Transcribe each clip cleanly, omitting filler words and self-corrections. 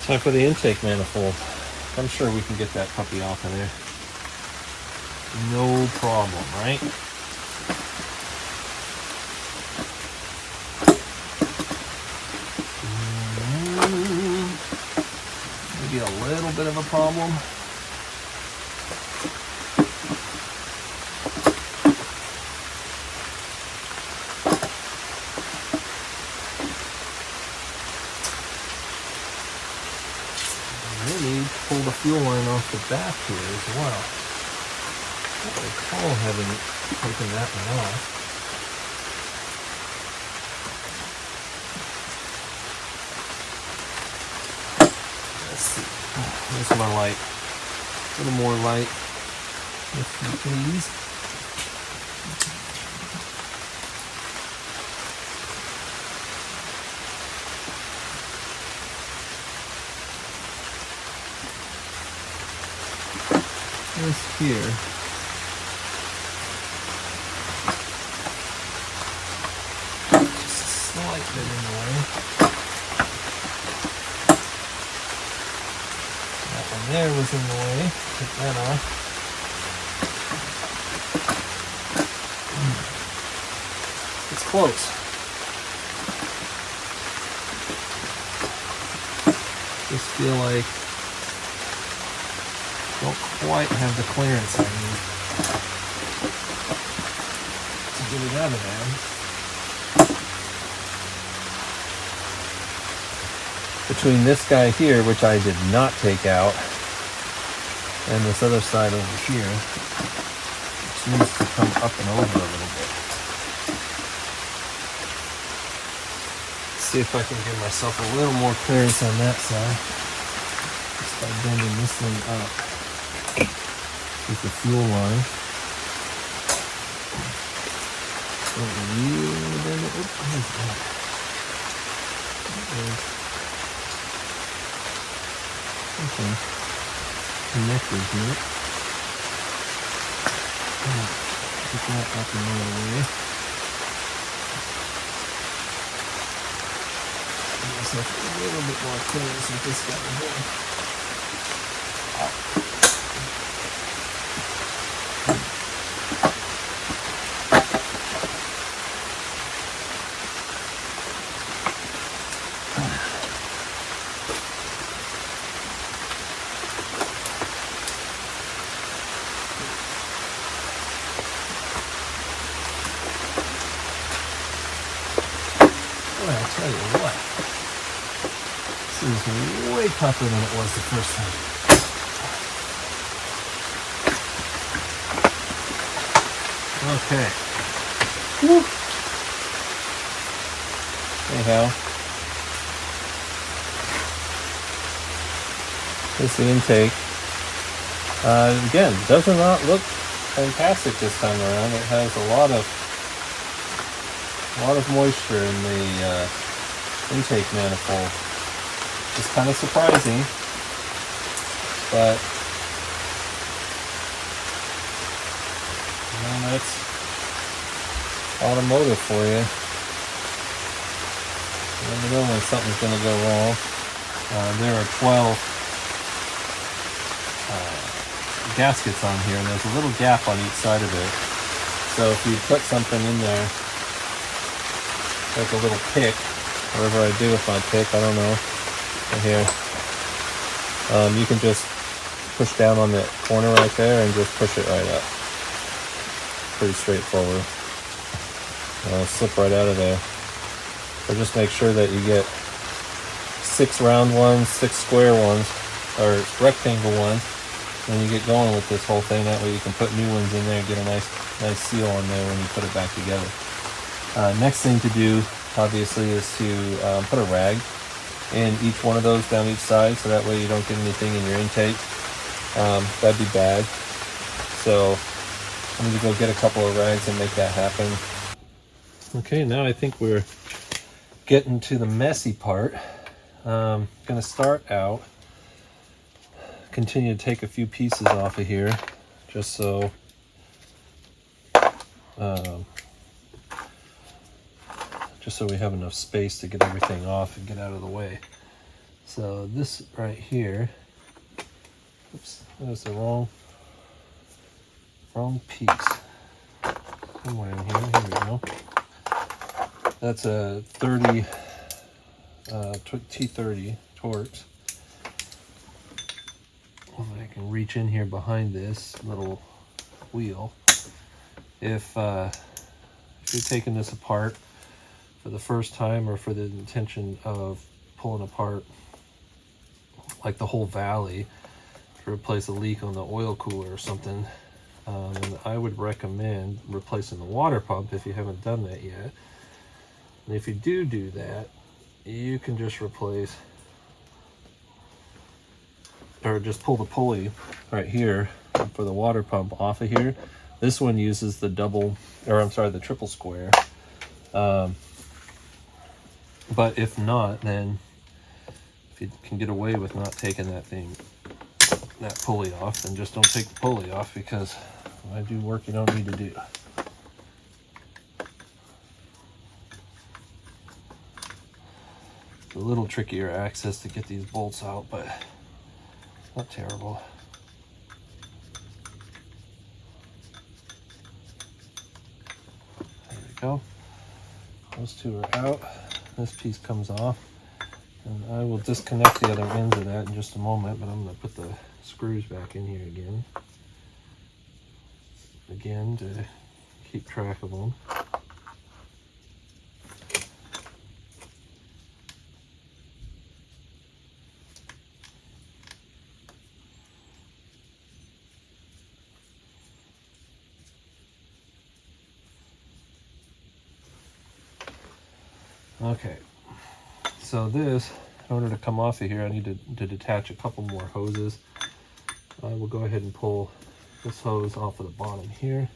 Time for the intake manifold. I'm sure we can get that puppy off of there. No problem, right? Maybe a little bit of a problem. Maybe pull the fuel line off the back here as well. I recall having taken that one off. Let's see. Here's my light. A little more light, if you please. This here. Just a slight bit in the way. That one there was in the way. Take that off. It's close. Just feel like don't quite have the clearance I need to get it out of there. Between this guy here, which I did not take out, and this other side over here, which needs to come up and over a little bit. See if I can give myself a little more clearance on that side. Just by bending this thing up with the fuel line. Don't really want to bend it. Oops, what is that? Something connected here. Get that up and out of the way. Give myself a little bit more clearance with this guy here. I'll tell you what, this is way tougher than it was the first time. Okay. Woo. Anyhow, here's the intake. Again, does not look fantastic this time around. It has a lot of moisture in the intake manifold. It's kind of surprising, but that's automotive for you. You never know when something's going to go wrong. There are 12 gaskets on here, and there's a little gap on each side of it. So if you put something in there, like a little pick, whatever I do with my pick, I don't know, right here, you can just push down on the corner right there and just push it right up. Pretty straightforward. Slip right out of there. So just make sure that you get 6 round ones, 6 square ones, or rectangle ones, and you get going with this whole thing. That way you can put new ones in there and get a nice seal on there when you put it back together. Next thing to do, obviously, is to put a rag in each one of those down each side, so that way you don't get anything in your intake. That'd be bad. So I'm going to go get a couple of rags and make that happen. Okay, now I think we're getting to the messy part. Going to start out, continue to take a few pieces off of here, just so we have enough space to get everything off and get out of the way. So this right here, oops, that was the wrong piece. Somewhere in here, here we go. That's a 30 T30 Torx. I can reach in here behind this little wheel. If you're taking this apart for the first time, or for the intention of pulling apart like the whole valley to replace a leak on the oil cooler or something, and I would recommend replacing the water pump if you haven't done that yet. And if you do that, you can just replace, or just pull the pulley right here for the water pump off of here. This one uses the the triple square. But if not, then if you can get away with not taking that pulley off, then just don't take the pulley off, because I do work you don't need to do. It's a little trickier access to get these bolts out, but not terrible. There we go. Those two are out. This piece comes off. And I will disconnect the other ends of that in just a moment, but I'm going to put the screws back in here again to keep track of them. Okay, so this, in order to come off of here, I need to detach a couple more hoses. I will go ahead and pull this hose off of the bottom here.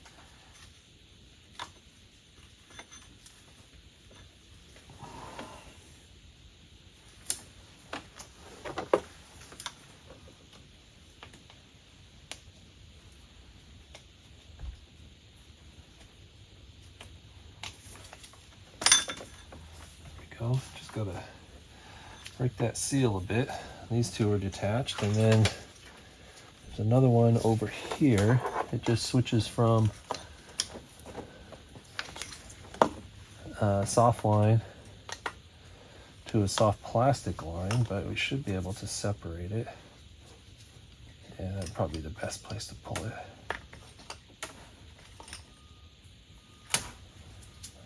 Just gotta break that seal a bit. These two are detached, and then there's another one over here. It just switches from soft line to a soft plastic line, but we should be able to separate it. Yeah, that'd probably be the best place to pull it.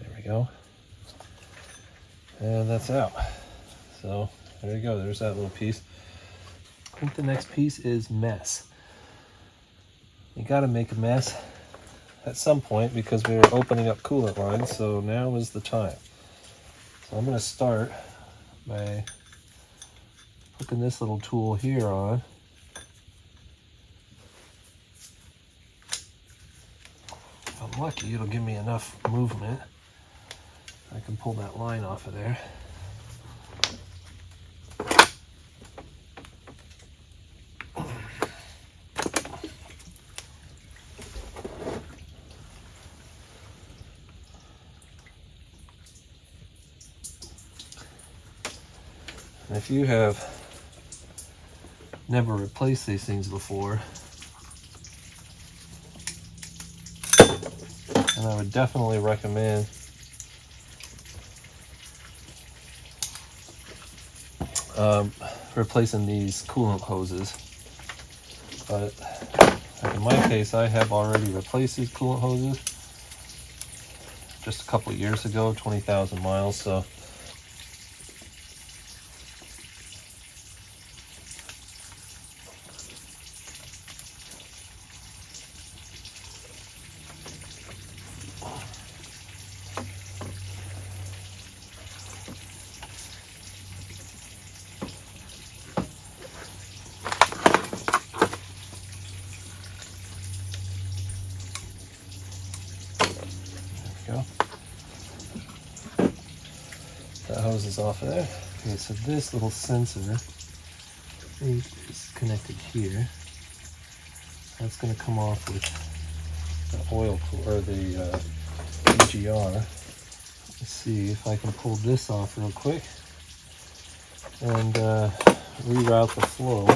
There we go. And that's out. So there you go, there's that little piece. I think the next piece is mess. You gotta make a mess at some point, because we are opening up coolant lines, so now is the time. So I'm gonna start by hooking this little tool here on. If I'm lucky, it'll give me enough movement. I can pull that line off of there. And if you have never replaced these things before, and I would definitely recommend replacing these coolant hoses. But in my case, I have already replaced these coolant hoses just a couple of years ago, 20,000 miles. So go. That hose is off of there. Okay, so this little sensor is connected here. That's going to come off with the oil or the EGR. Let's see if I can pull this off real quick. And reroute the flow.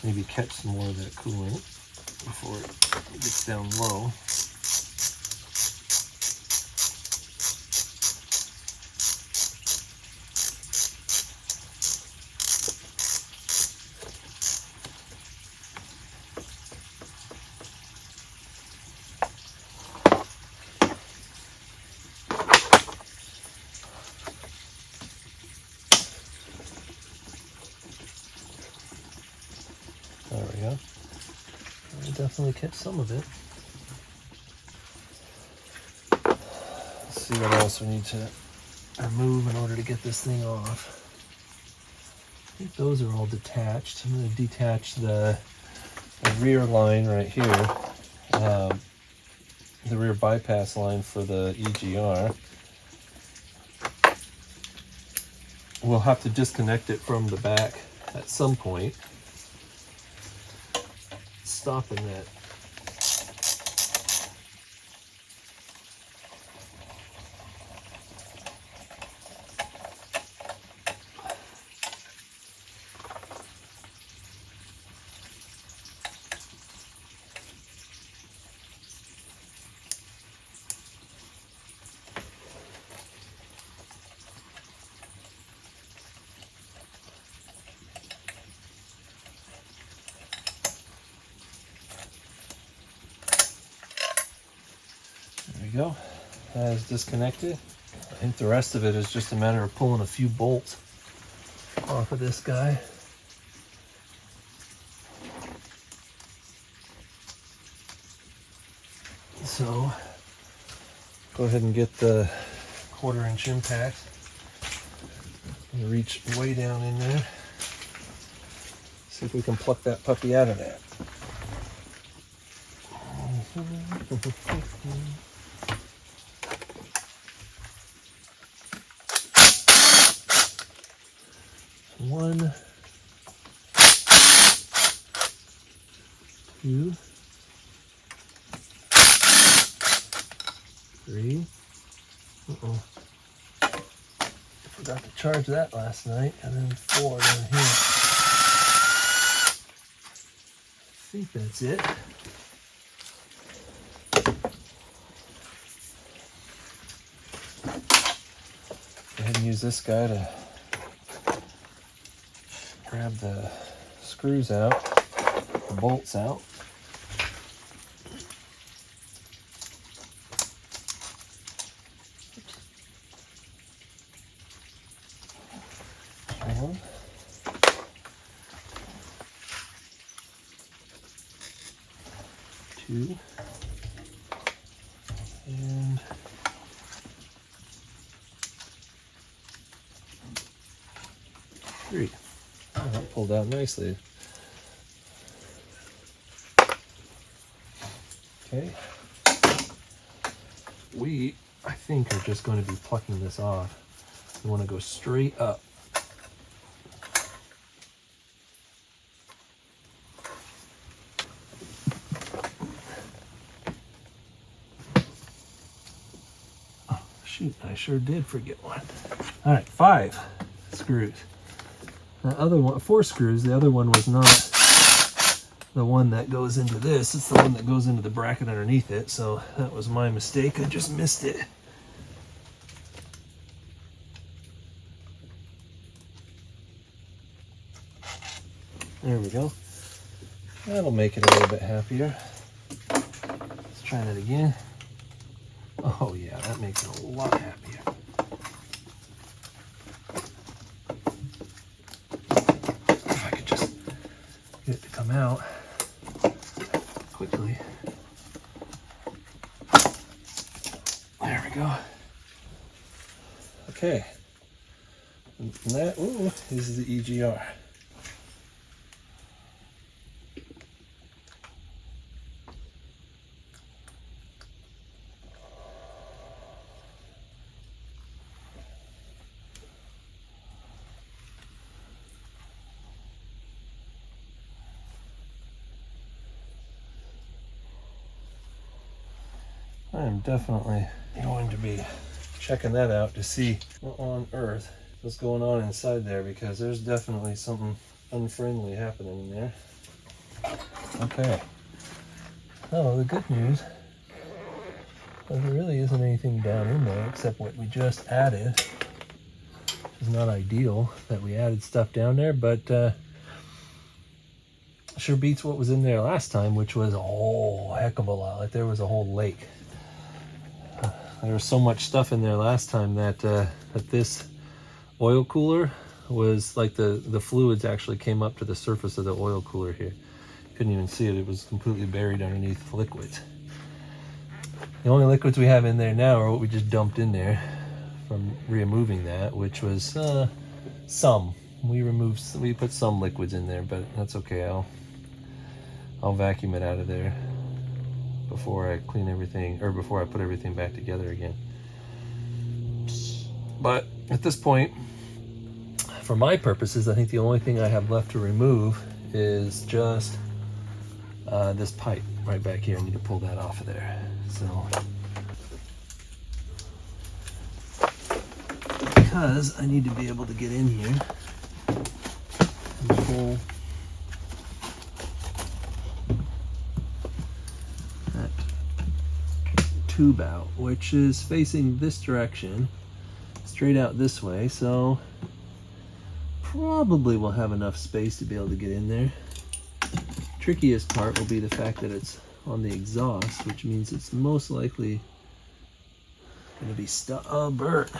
Maybe catch some more of that coolant before it gets down low. There we go. I'll definitely catch some of it. Let's see what else we need to remove in order to get this thing off. I think those are all detached. I'm going to detach the rear line right here, the rear bypass line for the EGR. We'll have to disconnect it from the back at some point, stopping that. Go. That is disconnected. I think the rest of it is just a matter of pulling a few bolts off of this guy. So go ahead and get the 1/4 inch impact and reach way down in there. See if we can pluck that puppy out of that. One, two, three. Forgot to charge that last night. And then 4 down here. I think that's it. Go ahead and use this guy to grab the screws out, the bolts out. One, two, and three. Oh, that pulled out nicely. Okay. We, I think, are just going to be plucking this off. We want to go straight up. Oh, shoot, I sure did forget one. All right, 5 screws. The other one, 4 screws. The other one was not the one that goes into this. It's the one that goes into the bracket underneath it. So that was my mistake. I just missed it. There we go. That'll make it a little bit happier. Let's try that again. Oh yeah, that makes it a lot happier. Get it to come out quickly. There we go. Okay. And that is the EGR. I am definitely going to be checking that out to see what on earth what's going on inside there, because there's definitely something unfriendly happening in there. Okay. Oh, the good news is there really isn't anything down in there except what we just added. It's not ideal that we added stuff down there, but sure beats what was in there last time, which was a whole heck of a lot. Like there was a whole lake. There was so much stuff in there last time that that this oil cooler was like the fluids actually came up to the surface of the oil cooler here. Couldn't even see it. It was completely buried underneath liquids. The only liquids we have in there now are what we just dumped in there from removing that, which was some. We put some liquids in there, but that's okay. I'll vacuum it out of there before I clean everything, or before I put everything back together again. But at this point, for my purposes, I think the only thing I have left to remove is just this pipe right back here. I need to pull that off of there. So, because I need to be able to get in here and pull that tube out, which is facing this direction, straight out this way, so probably we'll have enough space to be able to get in there. Trickiest part will be the fact that it's on the exhaust, which means it's most likely going to be stuck. Oh, burnt,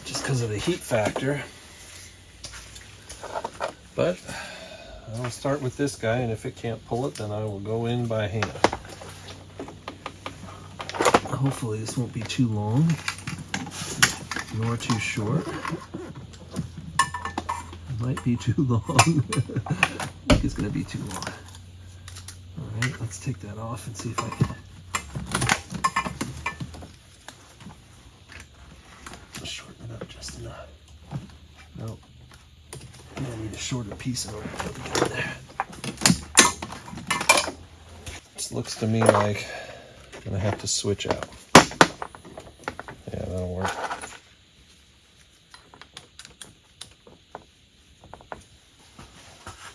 just because of the heat factor. But I'll start with this guy, and if it can't pull it, then I will go in by hand. Hopefully this won't be too long nor too short. It might be too long. I think it's going to be too long. All right, let's take that off and see if I can shorten it up just enough. Nope. I need a shorter piece in order to be able to get in there. This looks to me like I'm going to have to switch out. Yeah, that'll work.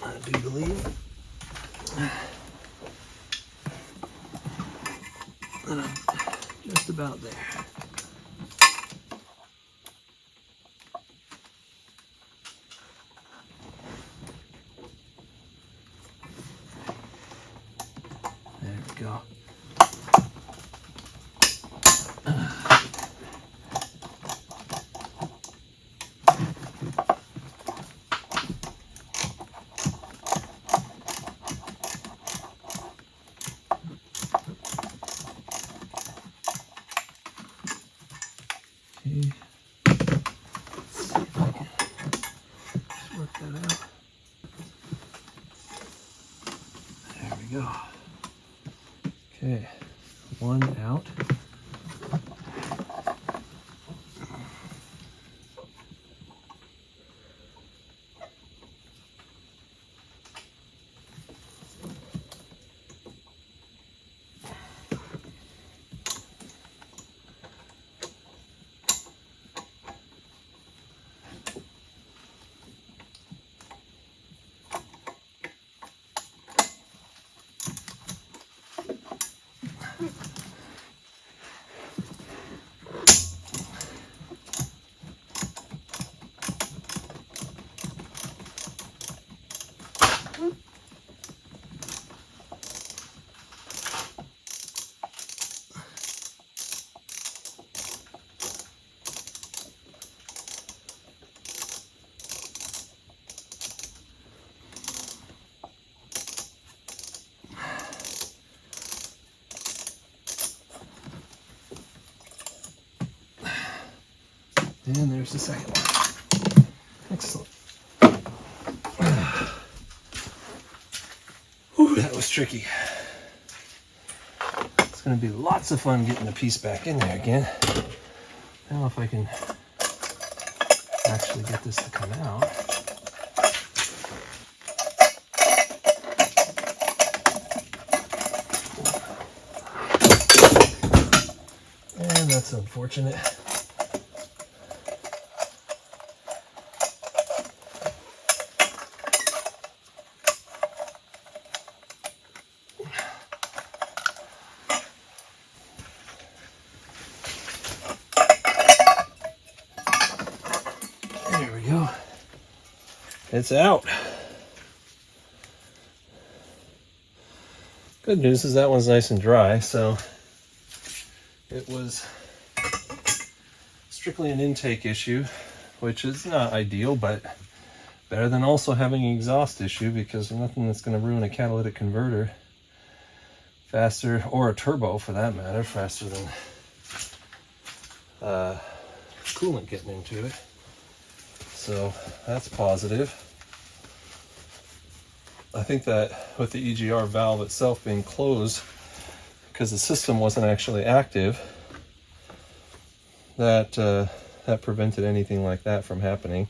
I do believe that I'm just about there. There we go. Okay. Let's see if I can just work that out. There we go. Okay, one out. And there's the second one. Excellent. Whew, that was tricky. It's going to be lots of fun getting the piece back in there again. I don't know if I can actually get this to come out. And that's unfortunate. it's out. Good news is that one's nice and dry, so it was strictly an intake issue, which is not ideal, but better than also having an exhaust issue, because there's nothing that's going to ruin a catalytic converter faster, or a turbo for that matter, faster than coolant getting into it. So that's positive. I think that with the EGR valve itself being closed, because the system wasn't actually active, that that prevented anything like that from happening,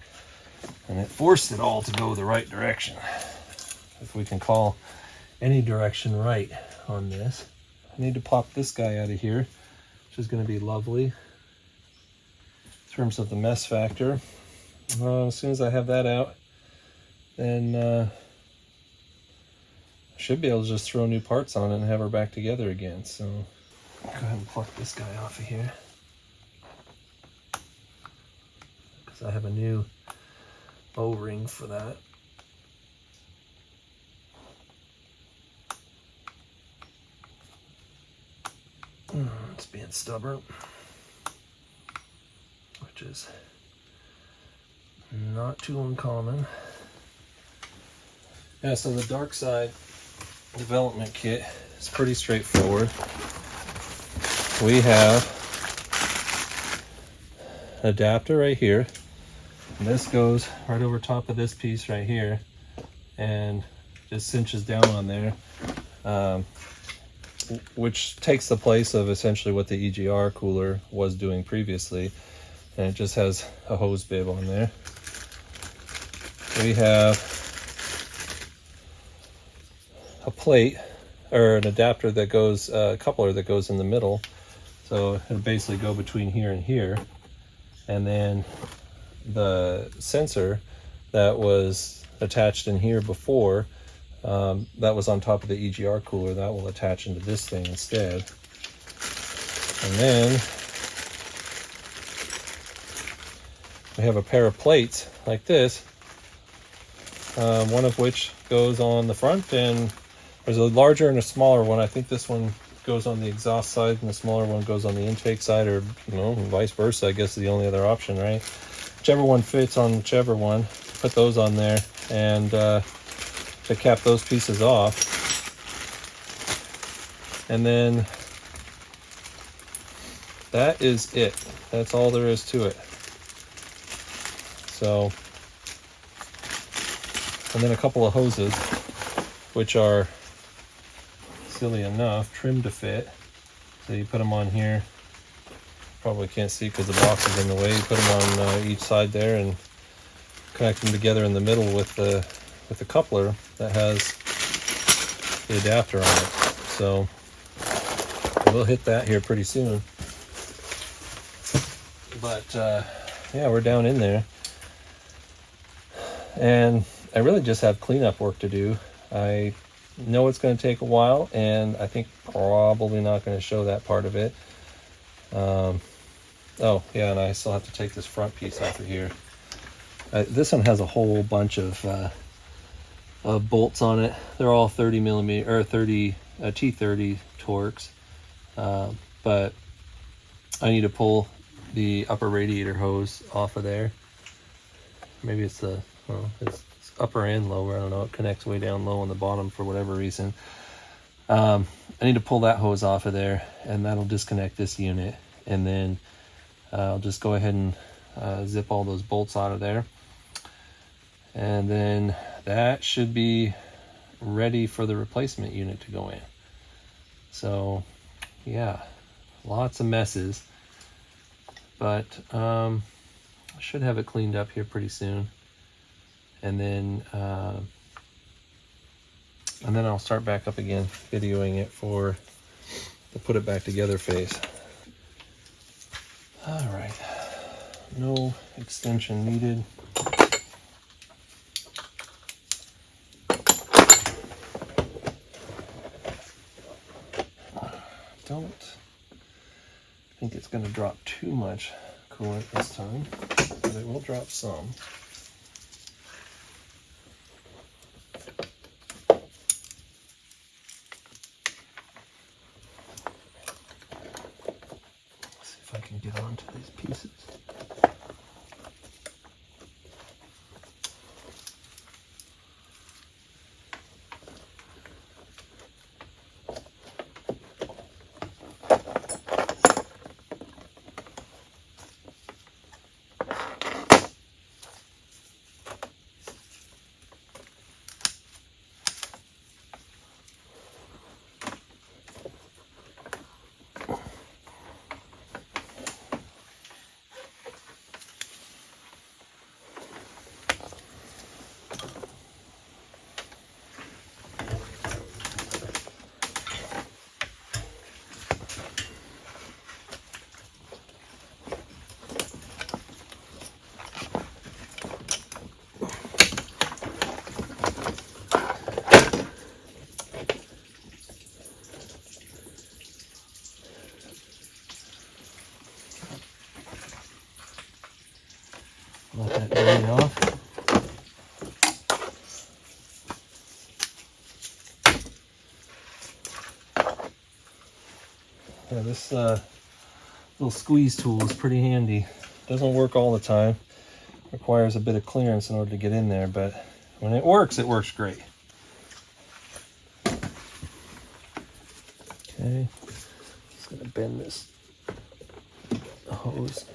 and it forced it all to go the right direction, if we can call any direction right on this. I need to pop this guy out of here, which is going to be lovely in terms of the mess factor. As soon as I have that out, then I should be able to just throw new parts on it and have her back together again. So go ahead and pluck this guy off of here, because I have a new O-ring for that. It's being stubborn, which is not too uncommon. Yeah, so the dark side development kit is pretty straightforward. We have an adapter right here, and this goes right over top of this piece right here and just cinches down on there, which takes the place of essentially what the EGR cooler was doing previously, and it just has a hose bib on there. We have a plate, or an adapter that goes, a coupler that goes in the middle, so it'll basically go between here and here. And then the sensor that was attached in here before, that was on top of the EGR cooler, that will attach into this thing instead. And then we have a pair of plates like this, one of which goes on the front, and there's a larger and a smaller one. I think this one goes on the exhaust side and the smaller one goes on the intake side, or vice versa, I guess is the only other option, right? Whichever one fits on whichever one, put those on there, and to cap those pieces off. And then that is it. That's all there is to it. So, and then a couple of hoses, which are, silly enough, trimmed to fit. So you put them on here. Probably can't see because the box is in the way. You put them on each side there and connect them together in the middle with the coupler that has the adapter on it. So we'll hit that here pretty soon. But yeah, we're down in there, and I really just have cleanup work to do. I know it's going to take a while, and I think probably not going to show that part of it. Oh yeah, and I still have to take this front piece off of here. This one has a whole bunch of bolts on it. They're all 30 millimeter or 30 T30 Torx, but I need to pull the upper radiator hose off of there. Maybe it's the it's upper and lower, I don't know, it connects way down low on the bottom for whatever reason. I need to pull that hose off of there, and that'll disconnect this unit, and then I'll just go ahead and zip all those bolts out of there, and then that should be ready for the replacement unit to go in. So yeah, lots of messes, but I should have it cleaned up here pretty soon. And then I'll start back up again, videoing it for the put it back together phase. All right, no extension needed. Don't think it's going to drop too much coolant this time, but it will drop some. get onto these pieces. Let that drain off. Yeah, this little squeeze tool is pretty handy. Doesn't work all the time. Requires a bit of clearance in order to get in there, but when it works great. Okay, just gonna bend this hose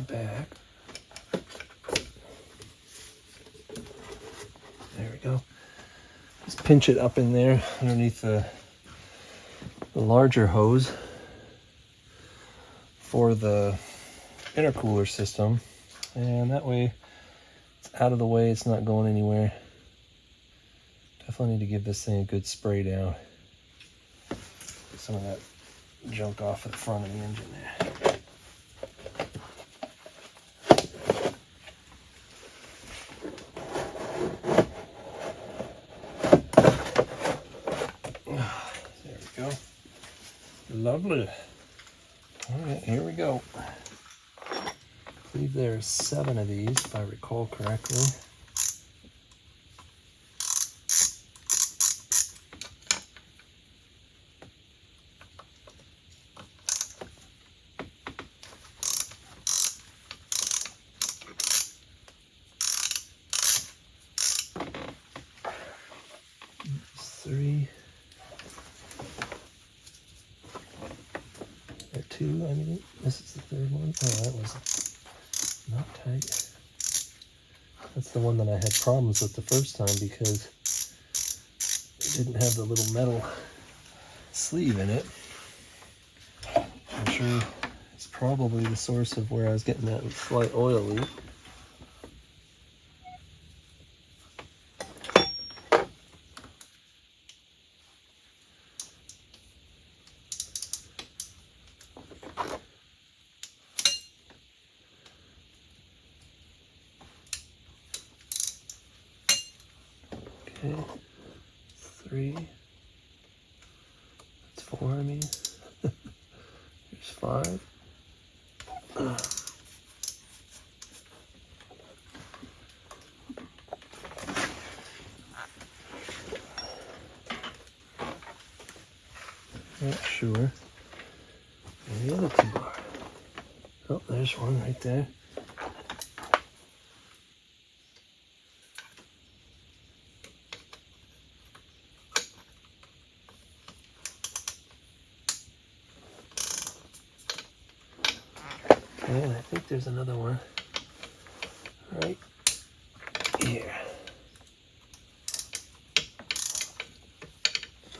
back. There we go. Just pinch it up in there underneath the larger hose for the intercooler system, and that way it's out of the way, it's not going anywhere. Definitely need to give this thing a good spray down. Get some of that junk off at the front of the engine there. There we go. Lovely. All right, here we go. I believe there's 7 of these, if I recall correctly. Three. Or 2, I mean, this is the 3rd one. Oh, that was not tight. That's the one that I had problems with the first time because it didn't have the little metal sleeve in it. I'm sure it's probably the source of where I was getting that slight oil leak. Okay, 3. That's 4, I mean. There's 5. Not sure where the other 2 are. Oh, there's one right there. And I think there's another one right here.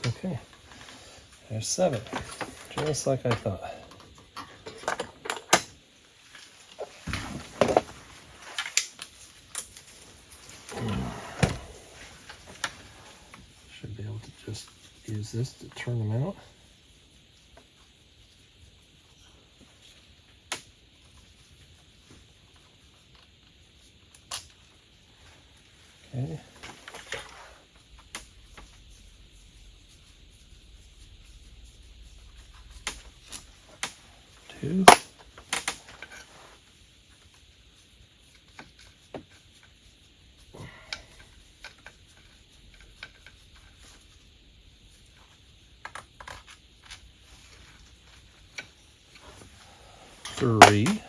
Okay, there's 7, just like I thought. Should be able to just use this to turn them out. Okay. 2. 3.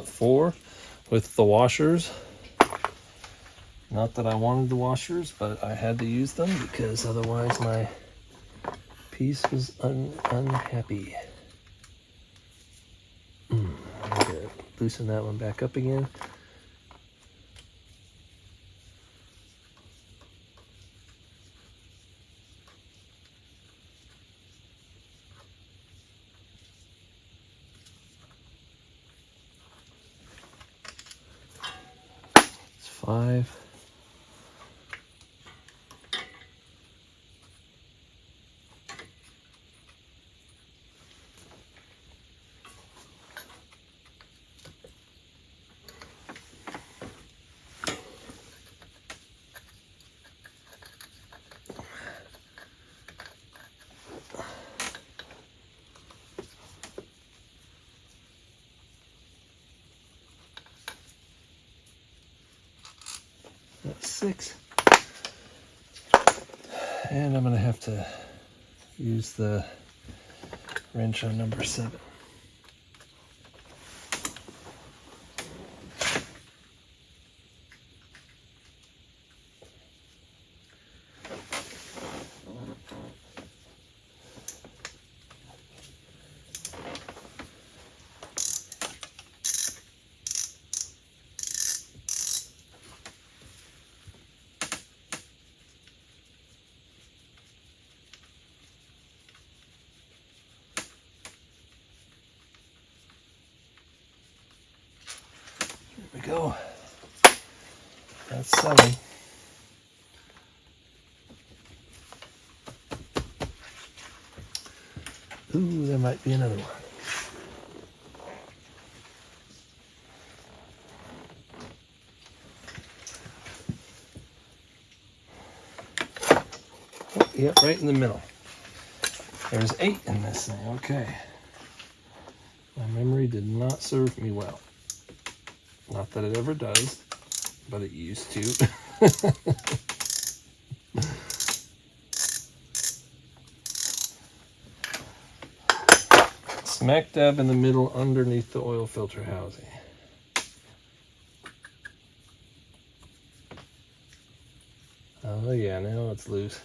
Four with the washers. Not that I wanted the washers, but I had to use them because otherwise my piece was unhappy. I need to loosen that one back up again. It's 5. That's 6. And I'm going to have to use the wrench on number 7. There we go. That's 7. Ooh, there might be another one. Oh, yep, right in the middle. There's 8 in this thing. Okay. My memory did not serve me well. Not that it ever does, but it used to. Smack dab in the middle underneath the oil filter housing. Oh yeah, now it's loose.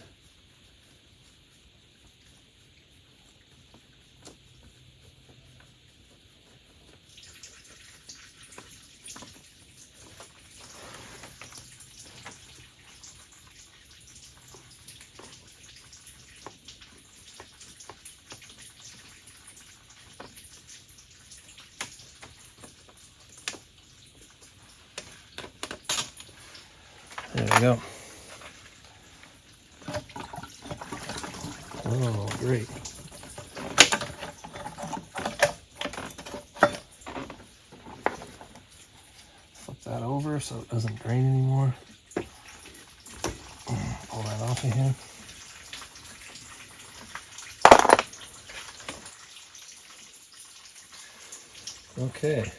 There we go. Oh, great. Flip that over so it doesn't drain anymore. Pull that off of here. Okay.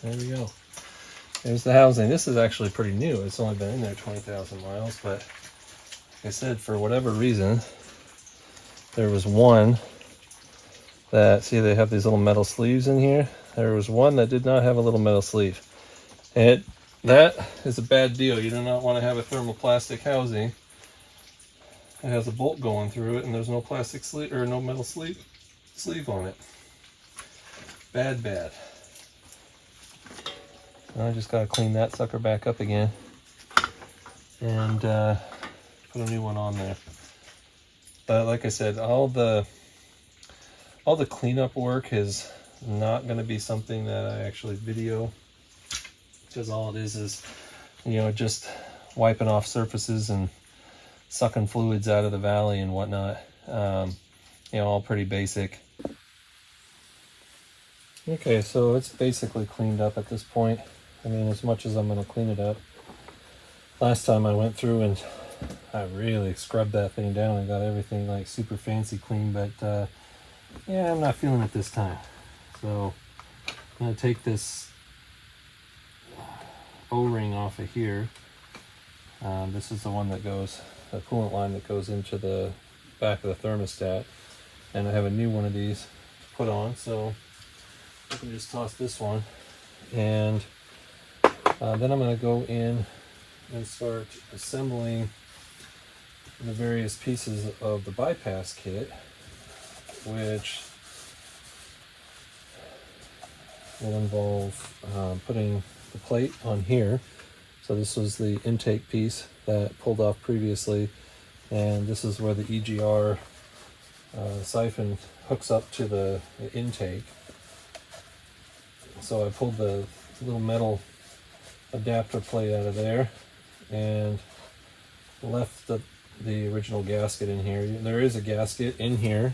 There we go. There's the housing. This is actually pretty new. It's only been in there 20,000 miles, but like I said, for whatever reason, there was one that, see, they have these little metal sleeves in here. There was one that did not have a little metal sleeve. And that is a bad deal. You do not want to have a thermoplastic housing. It has a bolt going through it, and there's no plastic sleeve or no metal sleeve on it. Bad, bad. I just gotta clean that sucker back up again and put a new one on there. But like I said, all the cleanup work is not going to be something that I actually video, because all it is just wiping off surfaces and sucking fluids out of the valley and whatnot. All pretty basic. Okay, so it's basically cleaned up at this point. I mean, as much as I'm going to clean it up. Last time I went through and I really scrubbed that thing down and got everything like super fancy clean, but yeah, I'm not feeling it this time. So I'm going to take this O-ring off of here. This is the one that goes, the coolant line that goes into the back of the thermostat, and I have a new one of these to put on, so I can just toss this one, and then I'm going to go in and start assembling the various pieces of the bypass kit, which will involve putting the plate on here. So this was the intake piece that pulled off previously, and this is where the EGR siphon hooks up to the intake. So I pulled the little metal adapter plate out of there and left the original gasket in here. There is a gasket in here,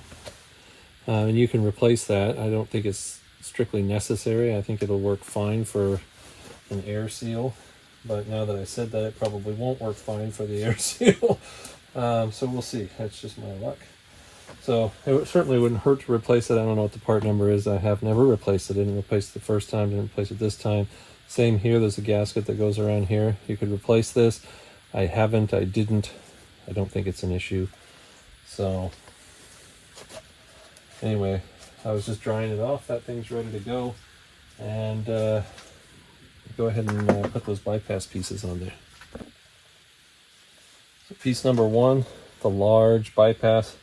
and you can replace that. I don't think it's strictly necessary. I think it'll work fine for an air seal, but now that I said that, it probably won't work fine for the air seal. So we'll see. That's just my luck. So it certainly wouldn't hurt to replace it. I don't know what the part number is. I have never replaced it. I didn't replace it the first time, didn't replace it this time. Same here, there's a gasket that goes around here. You could replace this. I haven't, I didn't. I don't think it's an issue. So anyway, I was just drying it off. That thing's ready to go. And go ahead and put those bypass pieces on there. So piece number one, the large bypass,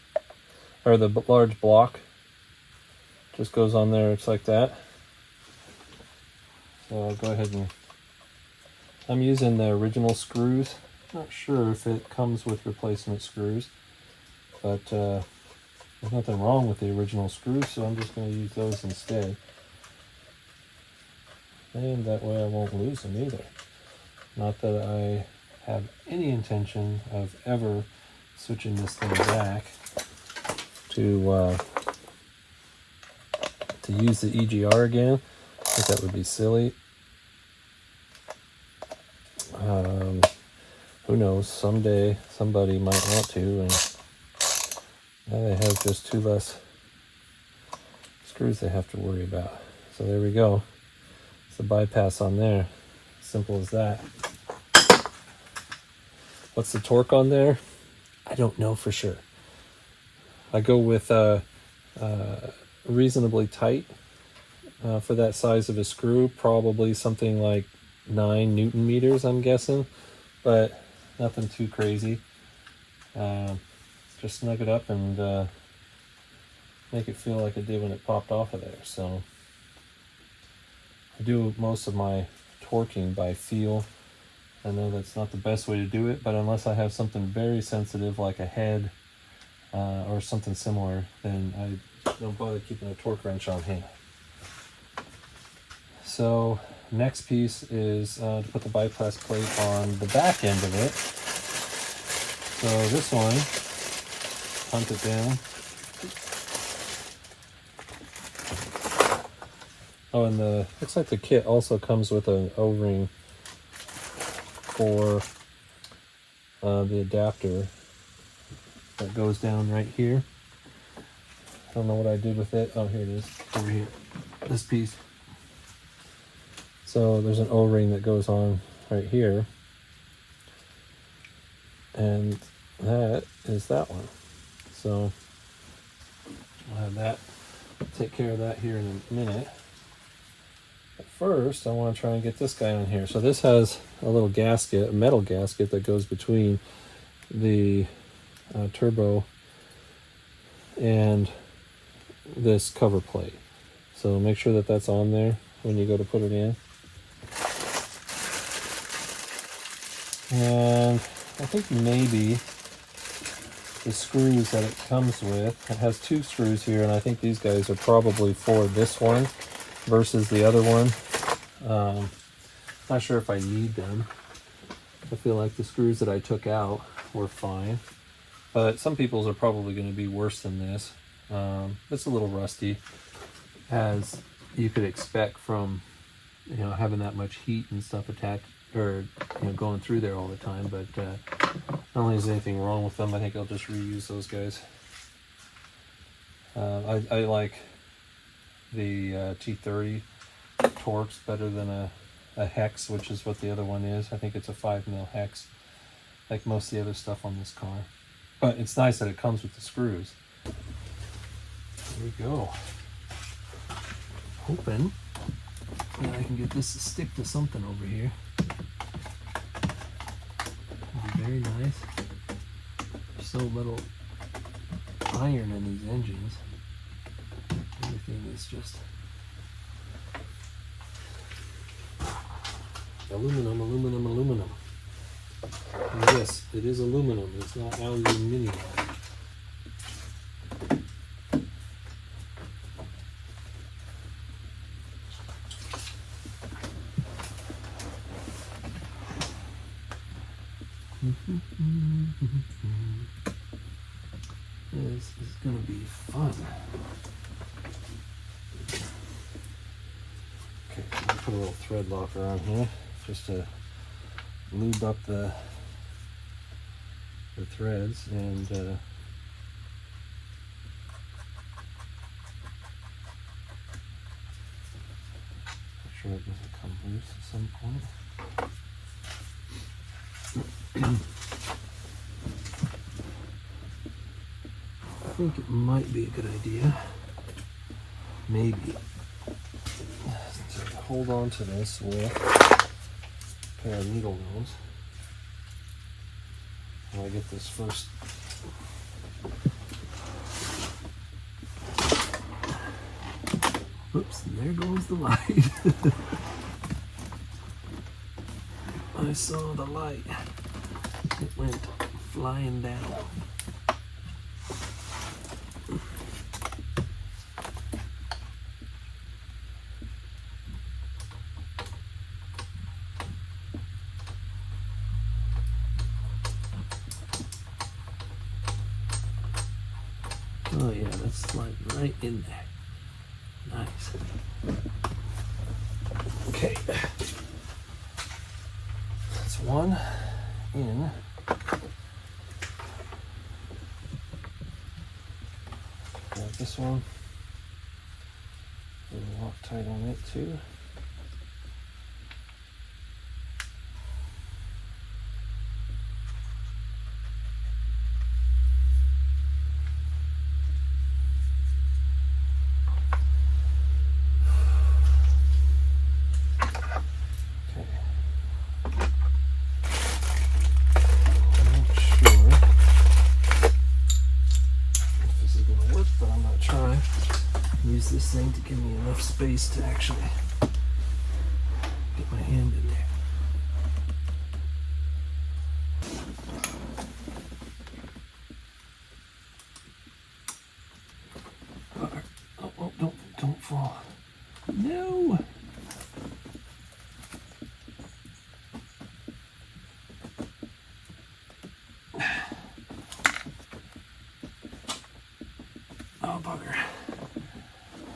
or the large block, just goes on there. It's like that. So I'll go ahead and, I'm using the original screws. Not sure if it comes with replacement screws, but there's nothing wrong with the original screws, so I'm just going to use those instead. And that way I won't lose them either. Not that I have any intention of ever switching this thing back to use the EGR again. I think that would be silly. Who knows, someday somebody might want to, and now they have just two less screws they have to worry about. So there we go. It's a bypass on there. Simple as that. What's the torque on there? I don't know for sure. I go with reasonably tight for that size of a screw, probably something like 9 Newton meters, I'm guessing, but nothing too crazy. Just snug it up and make it feel like it did when it popped off of there. So I do most of my torquing by feel. I know that's not the best way to do it, but unless I have something very sensitive like a head or something similar, then I don't bother keeping a torque wrench on hand. So next piece is to put the bypass plate on the back end of it. So this one, punt it down. Oh, and looks like the kit also comes with an O-ring for the adapter that goes down right here. I don't know what I did with it. Oh, here it is, over here, this piece. So there's an O-ring that goes on right here, and that is that one. So I'll have that, take care of that here in a minute. But first, I want to try and get this guy on here. So this has a little gasket, a metal gasket that goes between the turbo and this cover plate. So make sure that that's on there when you go to put it in. And I think maybe the screws that it comes with, it has 2 screws here, and I think these guys are probably for this one versus the other one. Not sure if I need them. I feel like the screws that I took out were fine, but some people's are probably going to be worse than this. It's a little rusty, as you could expect from having that much heat and stuff attached, or going through there all the time. But don't think there's anything wrong with them. I think I'll just reuse those guys. I like the T30 Torx better than a hex, which is what the other one is. I think it's a 5mm hex, like most of the other stuff on this car. But it's nice that it comes with the screws. There we go. Hoping that I can get this to stick to something over here. That'd be very nice. There's so little iron in these engines. Everything is just aluminum, aluminum, aluminum. And yes, it is aluminum. It's not aluminium. This is going to be fun. Okay, I'll put a little thread locker on here just to lube up the threads and make sure it doesn't come loose at some point. I think it might be a good idea, maybe, to hold on to this with a pair of needle nose when I get this first. Oops, and there goes the light. I saw the light. It went flying down. Oh yeah, that's sliding right in there. Nice. Okay. That's one in. Got this one. A little Loctite on it too. This thing to give me enough space to actually get my hand in there. Oh, don't fall. No. Oh, bugger.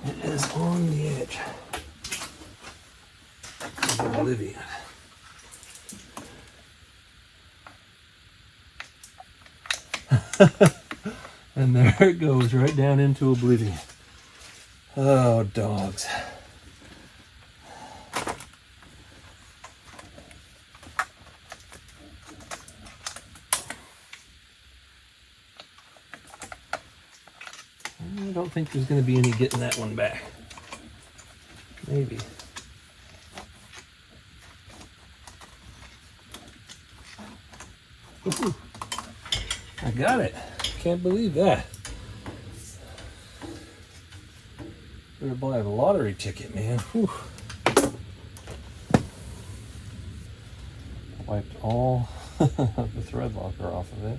It is on the edge of oblivion. And there it goes, right down into oblivion. Oh, dogs. I don't think there's going to be any getting that one back. Maybe. Ooh, I got it. Can't believe that. Better buy a lottery ticket, man. Whew. Wiped all the thread locker off of it.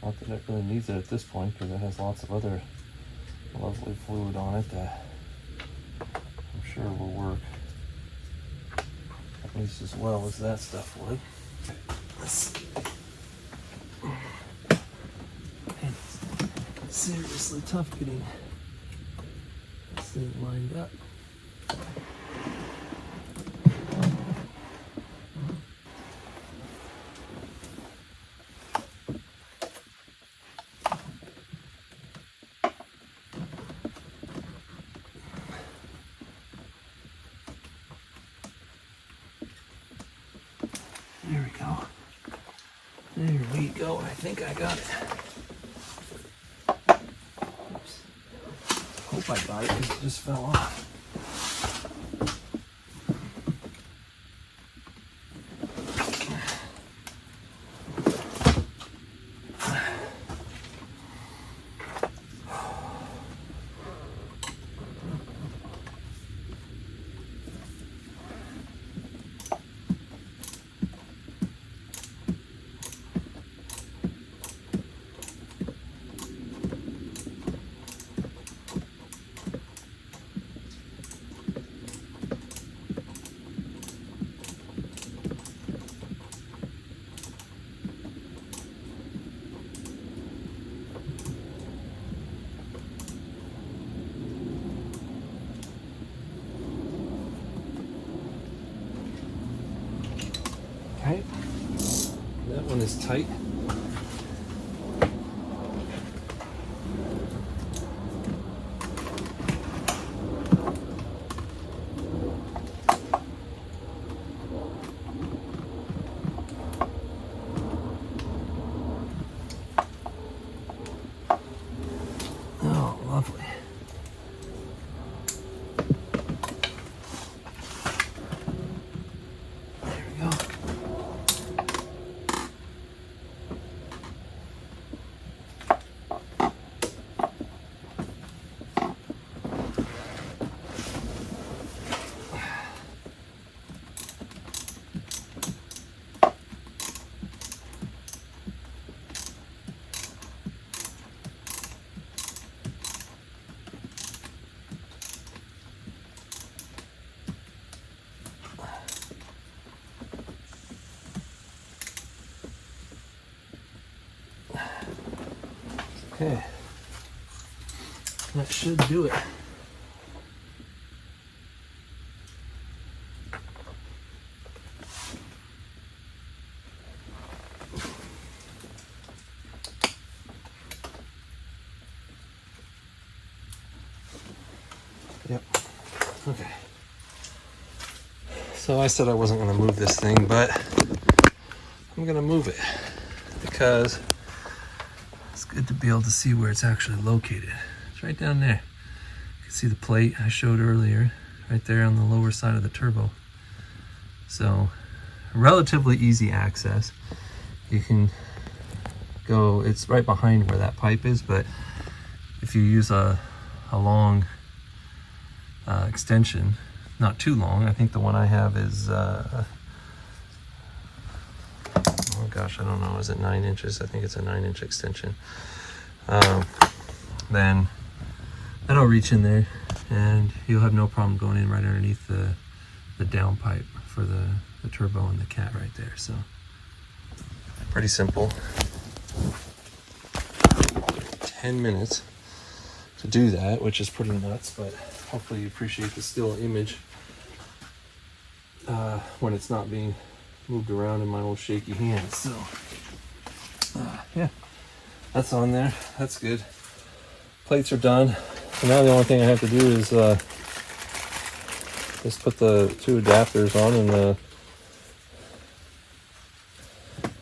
Not that it really needs it at this point because it has lots of other lovely fluid on it that I'm sure will work at least as well as that stuff would. Let's see. And it's seriously tough getting this thing lined up. There we go. There we go. I think I got it. Oops. Hope I got it because it just fell off. Okay, that one is tight. Oh, lovely. There we go. Okay, that should do it. Yep, okay. So I said I wasn't going to move this thing, but I'm going to move it because it's good to be able to see where it's actually located. It's right down there. You can see the plate I showed earlier, right there on the lower side of the turbo. So relatively easy access. You can go, it's right behind where that pipe is, but if you use a long extension, not too long, I think the one I have is, oh gosh, I don't know, is it 9 inches? I think it's a 9-inch extension. Then that'll reach in there and you'll have no problem going in right underneath the down pipe for the turbo and the cat right there. So pretty simple. 10 minutes to do that, which is pretty nuts, but hopefully you appreciate the still image when it's not being moved around in my old shaky hands. So yeah, that's on there. That's good. Plates are done. So now the only thing I have to do is just put the 2 adapters on and the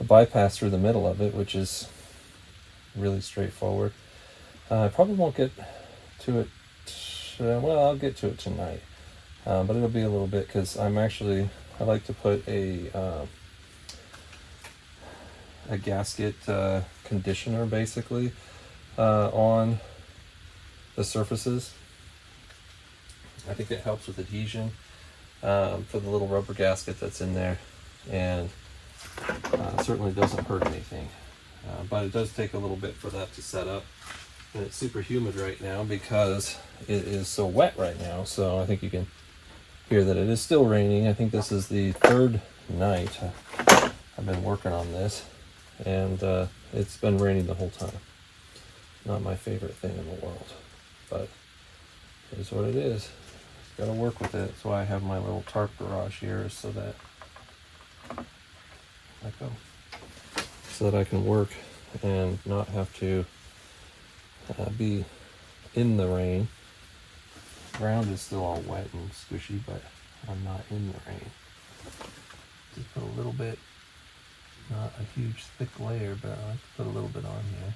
bypass through the middle of it, which is really straightforward. I probably won't get to it, well, I'll get to it tonight, but it'll be a little bit because I like to put a gasket conditioner basically on the surfaces. I think it helps with adhesion for the little rubber gasket that's in there, and certainly doesn't hurt anything, but it does take a little bit for that to set up. And it's super humid right now because it is so wet right now, so I think you can hear that it is still raining. I think this is the 3rd night I've been working on this, and it's been raining the whole time. Not my favorite thing in the world, but it is what it is. Gotta work with it. That's why I have my little tarp garage here, so that I can work and not have to be in the rain. The ground is still all wet and squishy, but I'm not in the rain. Just put a little bit Not a huge thick layer, but I like to put a little bit on here.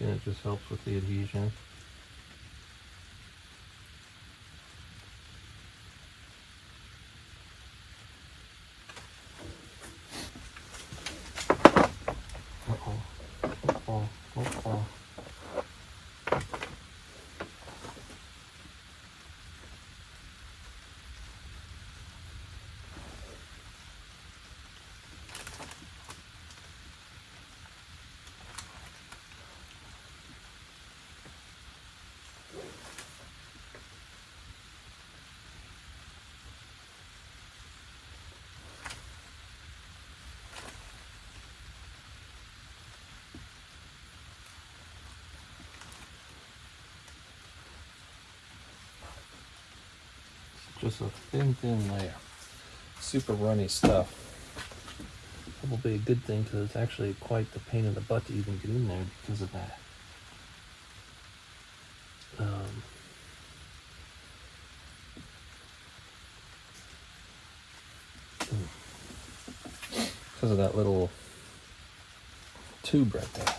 And it just helps with the adhesion. Just a thin layer. Super runny stuff. Probably a good thing because it's actually quite the pain in the butt to even get in there because of that. Because of that little tube right there.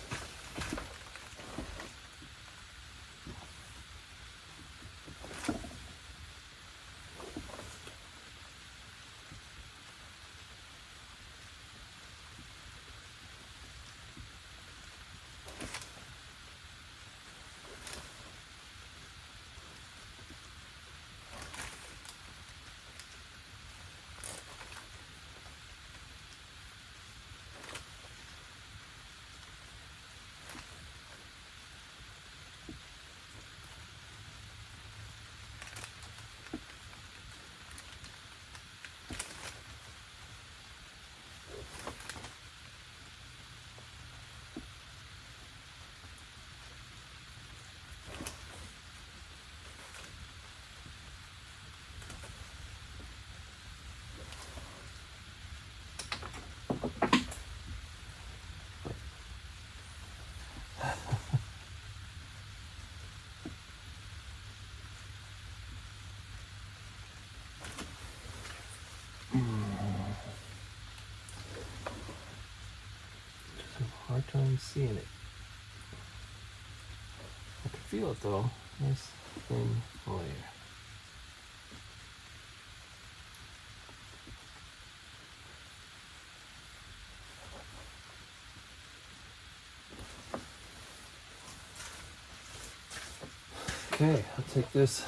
Hard time seeing it. I can feel it though. Nice thin layer. Okay, I'll take this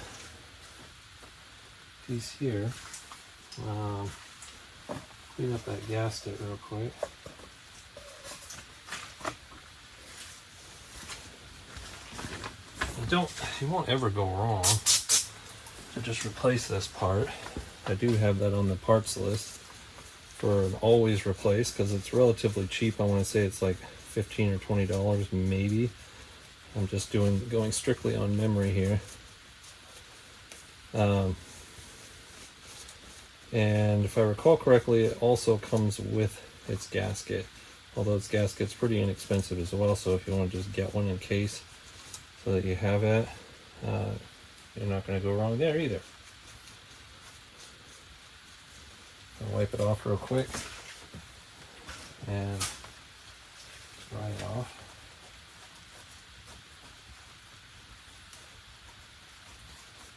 piece here. Clean up that gasket real quick. You won't ever go wrong to just replace this part. I do have that on the parts list for an always replace because it's relatively cheap. I want to say it's like $15 or $20 maybe. I'm just going strictly on memory here. And if I recall correctly, it also comes with its gasket, although its gasket's pretty inexpensive as well. So if you want to just get one in case, so that you have it, you're not going to go wrong there either. I'll wipe it off real quick and dry it off.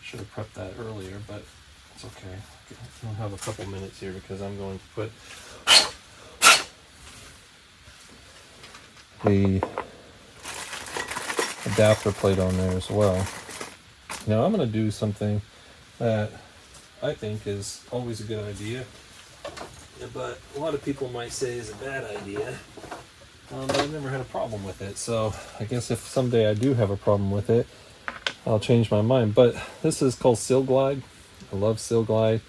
Should have prepped that earlier, but it's okay. I'll have a couple minutes here because I'm going to put the adapter plate on there as well. Now I'm going to do something that I think is always a good idea, but a lot of people might say is a bad idea, but I've never had a problem with it. So I guess if someday I do have a problem with it, I'll change my mind. But this is called Seal Glide. I love Seal Glide.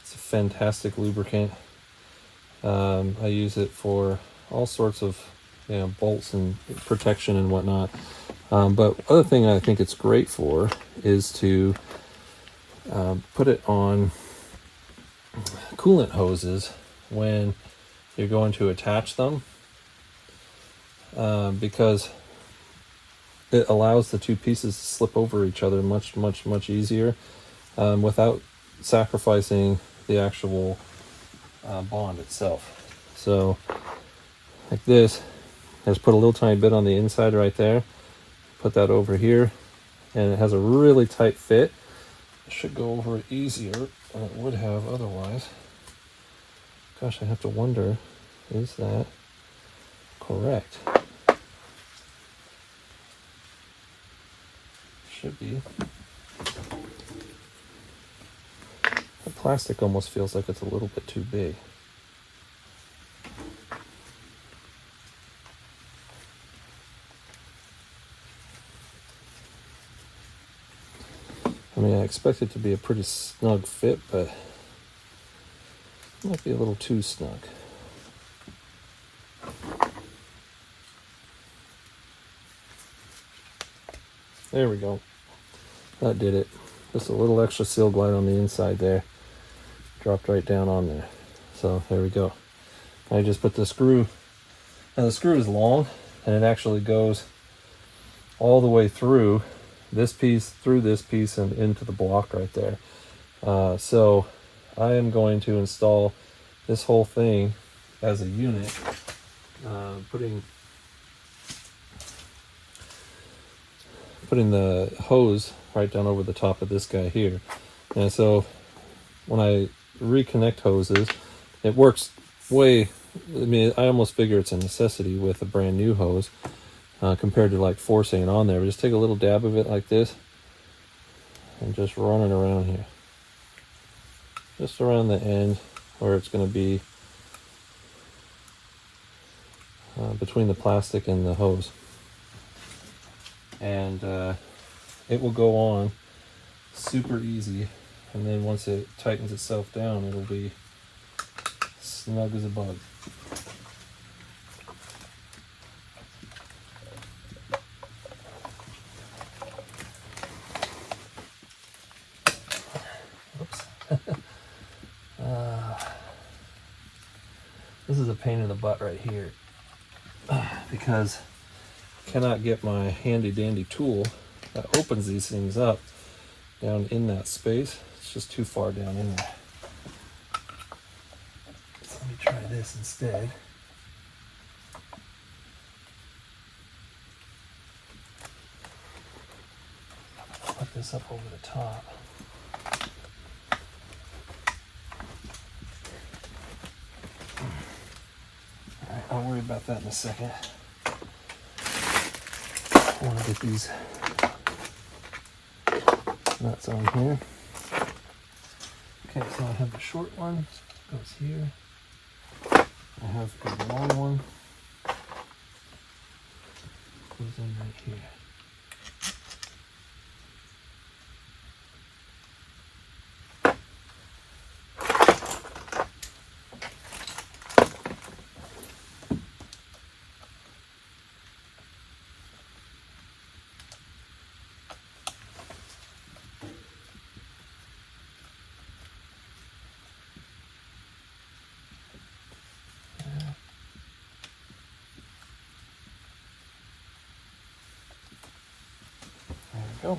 It's a fantastic lubricant. I use it for all sorts of bolts and protection and whatnot. But other thing I think it's great for is to put it on coolant hoses when you're going to attach them because it allows the two pieces to slip over each other much easier without sacrificing the actual bond itself. So like this, just put a little tiny bit on the inside right there, put that over here, and it has a really tight fit. It should go over easier than it would have otherwise. Gosh, I have to wonder, is that correct? Should be. The plastic almost feels like it's a little bit too big. I mean, I expect it to be a pretty snug fit, but it might be a little too snug. There we go. That did it. Just a little extra seal glide on the inside there. Dropped right down on there. So there we go. I just put the screw. Now the screw is long, and it actually goes all the way through this piece, and into the block right there. So I am going to install this whole thing as a unit, putting the hose right down over the top of this guy here. And so when I reconnect hoses, it works I mean, I almost figure it's a necessity with a brand new hose compared to like forcing it on there. But just take a little dab of it like this and just run it around here. Just around the end where it's going to be between the plastic and the hose. And it will go on super easy, and then once it tightens itself down, it'll be snug as a bug. Oops. This is a pain in the butt right here because I cannot get my handy dandy tool that opens these things up down in that space. It's just too far down in there. So let me try this instead. Put this up over the top. Alright, I'll worry about that in a second. I want to get these nuts on here. Okay, so I have the short one, goes here. I have the long one, goes in right here. Go.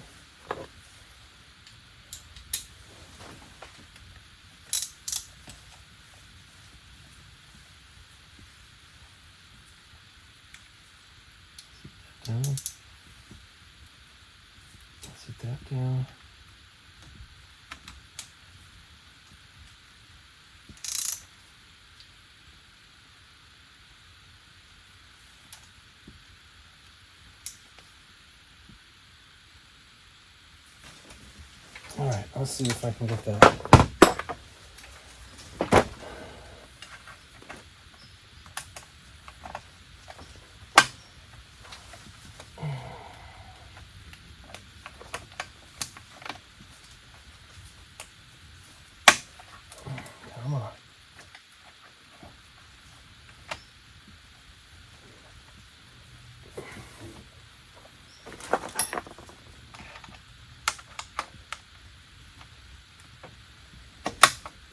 Sit that down. All right, let's see if I can get that. Come on.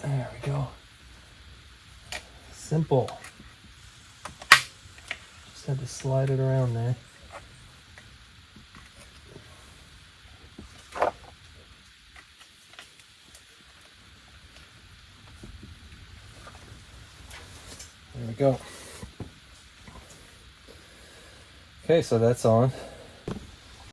There we go. Simple. Had to slide it around there. There we go. Okay, so that's on.